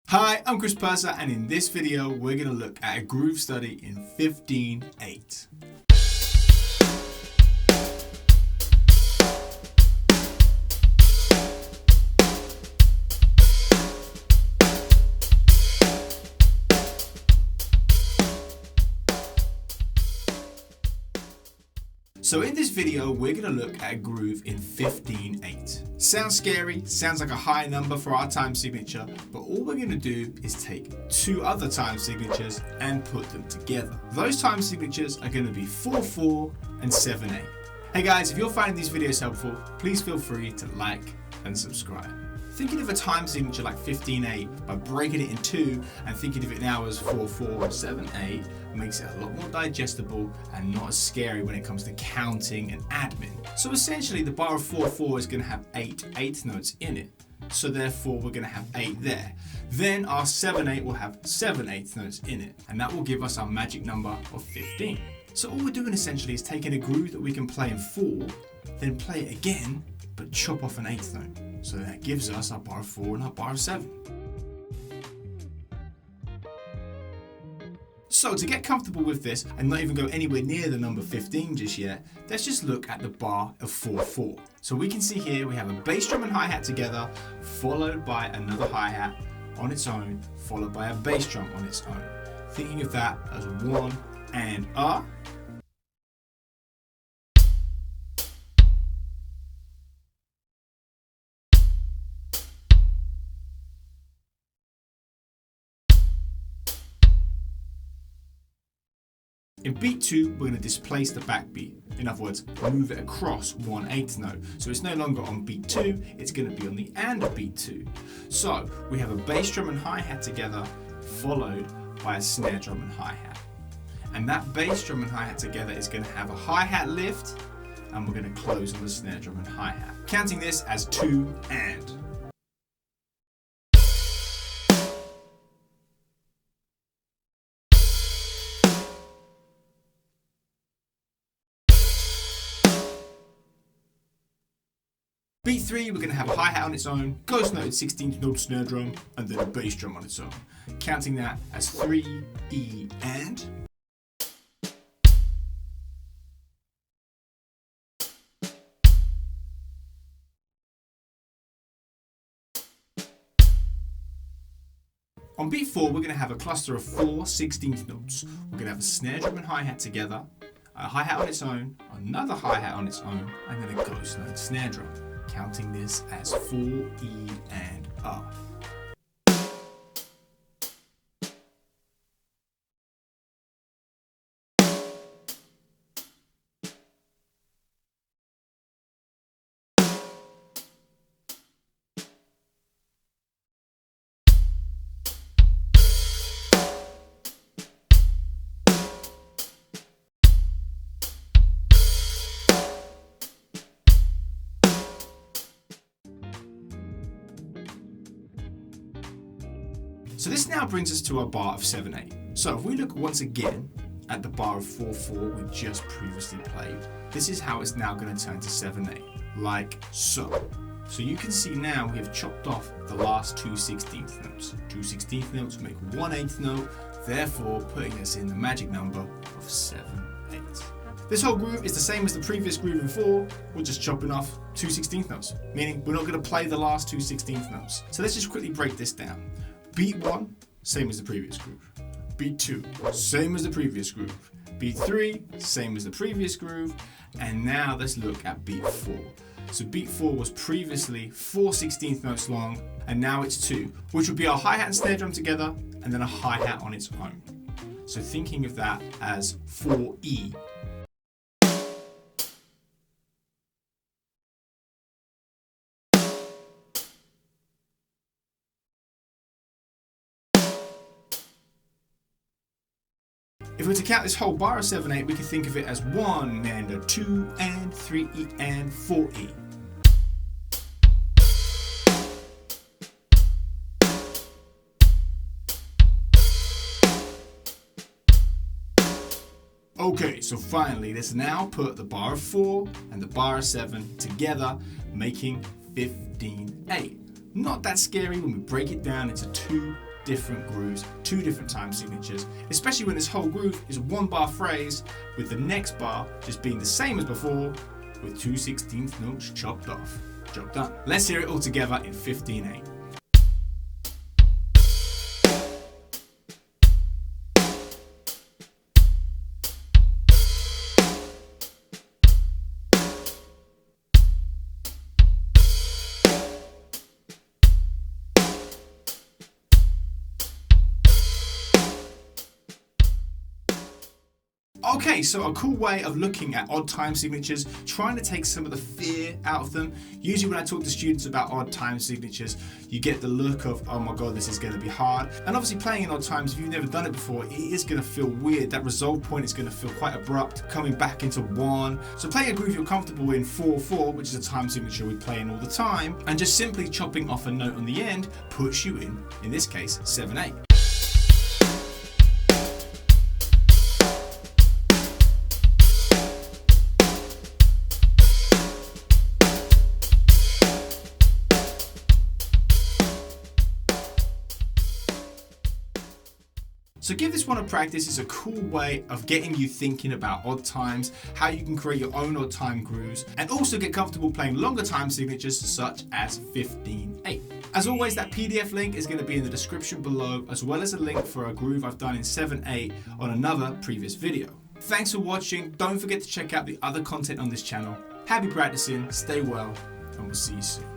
Hi, I'm Chris Purser, and in this video we're going to look at a groove study in 15/8. So in this video, we're going to look at a groove in 15/8. Sounds scary, sounds like a high number for our time signature, but all we're going to do is take two other time signatures and put them together. Those time signatures are going to be 4/4 and 7/8. Hey guys, if you're finding these videos helpful, please feel free to like and subscribe. Thinking of a time signature like 15/8 by breaking it in two and thinking of it now as 4/4 or 7/8 makes it a lot more digestible and not as scary when it comes to counting and admin. So essentially the bar of 4/4 is going to have 8 eighth notes in it. So therefore we're going to have 8 there. Then our 7/8 will have 7 eighth notes in it, and that will give us our magic number of 15. So all we're doing essentially is taking a groove that we can play in 4, then play it again, but chop off an eighth note. So that gives us our bar of 4 and our bar of 7. So to get comfortable with this and not even go anywhere near the number 15 just yet, let's just look at the bar of 4/4. So we can see here we have a bass drum and hi-hat together, followed by another hi-hat on its own, followed by a bass drum on its own. Thinking of that as 1 and R. In beat 2, we're going to displace the backbeat. In other words, move it across 1/8 note. So it's no longer on beat 2, it's going to be on the and of beat 2. So we have a bass drum and hi-hat together, followed by a snare drum and hi-hat. And that bass drum and hi-hat together is going to have a hi-hat lift, and we're going to close on the snare drum and hi-hat. Counting this as 2 and. Beat 3, we're going to have a hi-hat on its own, ghost noted 16th note snare drum, and then a bass drum on its own. Counting that as 3, E, and. On beat 4, we're going to have a cluster of 4 16th notes. We're going to have a snare drum and hi-hat together, a hi-hat on its own, another hi-hat on its own, and then a ghost note snare drum. Counting this as 4, E, and R. So this now brings us to our bar of 7/8. So if we look once again at the bar of 4/4 we just previously played, this is how it's now going to turn to 7/8, like so. So you can see now we have chopped off the last 2 16th notes. 2 16th notes make 1/8 note, therefore putting us in the magic number of 7/8. This whole groove is the same as the previous groove in 4, we're just chopping off 2 16th notes, meaning we're not going to play the last 2 16th notes. So let's just quickly break this down. Beat 1, same as the previous groove. Beat 2, same as the previous groove. Beat 3, same as the previous groove. And now let's look at beat 4. So beat 4 was previously 4 16th notes long, and now it's 2, which would be our hi-hat and snare drum together, and then a hi-hat on its own. So thinking of that as 4E. If we were to count this whole bar of 7/8, we could think of it as 1 and a 2 and 3E and 4E. Okay, so finally, let's now put the bar of 4 and the bar of 7 together, making 15/8. Not that scary when we break it down into 2 different grooves, 2 different time signatures, especially when this whole groove is a 1-bar phrase with the next bar just being the same as before with 2 16th notes chopped off. Job done. Let's hear it all together in 15/8. Okay, so a cool way of looking at odd time signatures, trying to take some of the fear out of them. Usually when I talk to students about odd time signatures, you get the look of, oh my god, this is going to be hard. And obviously playing in odd times, if you've never done it before, it is going to feel weird. That resolve point is going to feel quite abrupt, coming back into 1. So playing a groove you're comfortable in 4/4, which is a time signature we play in all the time, and just simply chopping off a note on the end puts you in this case, 7/8. So give this one a practice. It's a cool way of getting you thinking about odd times, how you can create your own odd time grooves, and also get comfortable playing longer time signatures such as 15/8. As always, that PDF link is going to be in the description below, as well as a link for a groove I've done in 7/8 on another previous video. Thanks for watching. Don't forget to check out the other content on this channel. Happy practicing, stay well, and we'll see you soon.